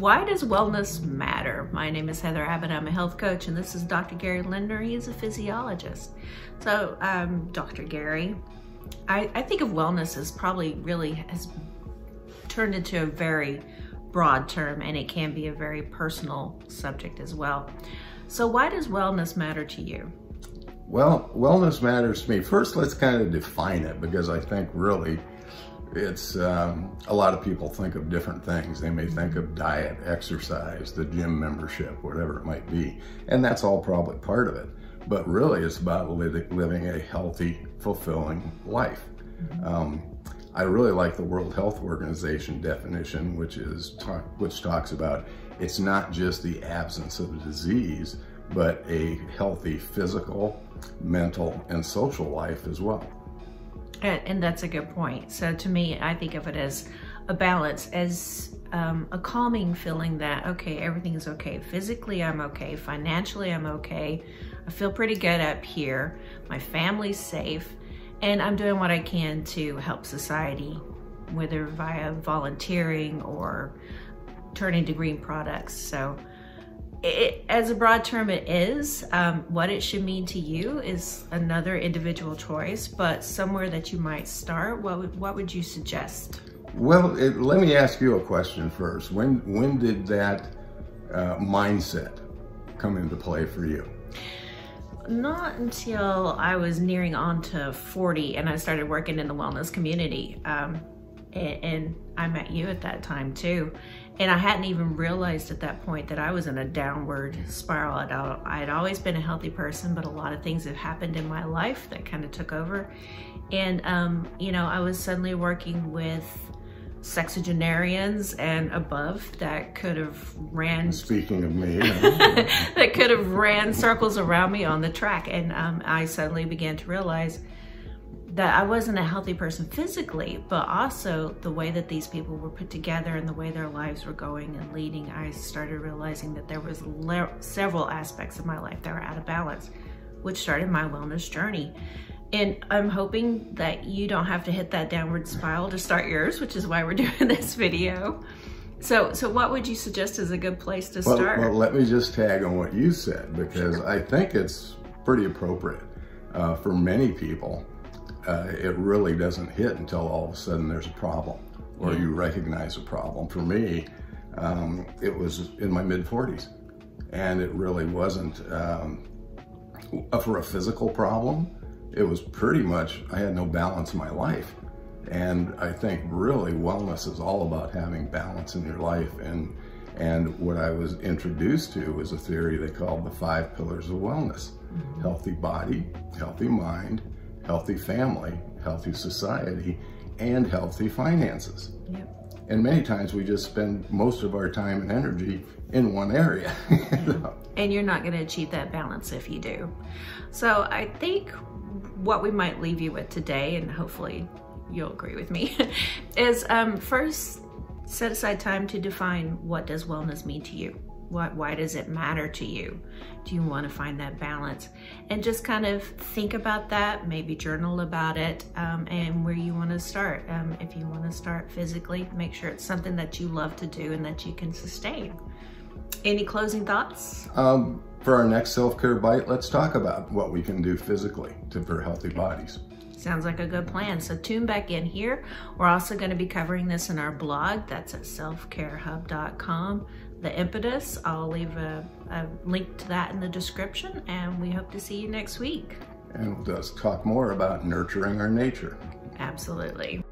Why does wellness matter? My name is Heather Abbott. I'm a health coach, and this is Dr. Gary Lindner. He is a physiologist. So, Dr. Gary, I think of wellness as probably really has turned into a very broad term, and it can be a very personal subject as well. So why does wellness matter to you? Well, wellness matters to me. First, let's kind of define it, because I think really it's a lot of people think of different things. They may think of diet, exercise, the gym membership, whatever it might be. And that's all probably part of it. But really it's about living a healthy, fulfilling life. I really like the World Health Organization definition, which talks about it's not just the absence of disease, but a healthy physical, mental, and social life as well. And that's a good point. So to me, I think of it as a balance, as a calming feeling that, okay, everything is okay. Physically, I'm okay. Financially, I'm okay. I feel pretty good up here. My family's safe. And I'm doing what I can to help society, whether via volunteering or turning to green products. So as a broad term, it is. What it should mean to you is another individual choice, but somewhere that you might start, what would you suggest? Well, let me ask you a question first. When did that mindset come into play for you? Not until I was nearing on to 40 and I started working in the wellness community. And I met you at that time too. And I hadn't even realized at that point that I was in a downward spiral. I had always been a healthy person, but a lot of things have happened in my life that kind of took over. And, you know, I was suddenly working with sexagenarians and above that could have ran— Speaking of me. that could have ran circles around me on the track. And I suddenly began to realize that I wasn't a healthy person physically, but also the way that these people were put together and the way their lives were going and leading, I started realizing that there was several aspects of my life that were out of balance, which started my wellness journey. And I'm hoping that you don't have to hit that downward spiral to start yours, which is why we're doing this video. So what would you suggest is a good place to start? Well, let me just tag on what you said, because sure. I think it's pretty appropriate. For many people, it really doesn't hit until all of a sudden there's a problem or you recognize a problem. For me, it was in my mid-40s, and it really wasn't for a physical problem. It was pretty much, I had no balance in my life. And I think really wellness is all about having balance in your life. And what I was introduced to was a theory they called the 5 pillars of wellness. Healthy body, healthy mind, healthy family, healthy society, and healthy finances. Yep. And many times we just spend most of our time and energy in one area. And you're not going to achieve that balance if you do. So I think what we might leave you with today, and hopefully you'll agree with me, is first set aside time to define, what does wellness mean to you? Why does it matter to you? Do you want to find that balance? And just kind of think about that, maybe journal about it, and where you want to start. If you want to start physically, make sure it's something that you love to do and that you can sustain. Any closing thoughts? For our next self-care bite, let's talk about what we can do physically for healthy bodies. Sounds like a good plan. So tune back in here. We're also going to be covering this in our blog. That's at selfcarehub.com. The Impetus, I'll leave a link to that in the description, and we hope to see you next week. And we'll just talk more about nurturing our nature. Absolutely.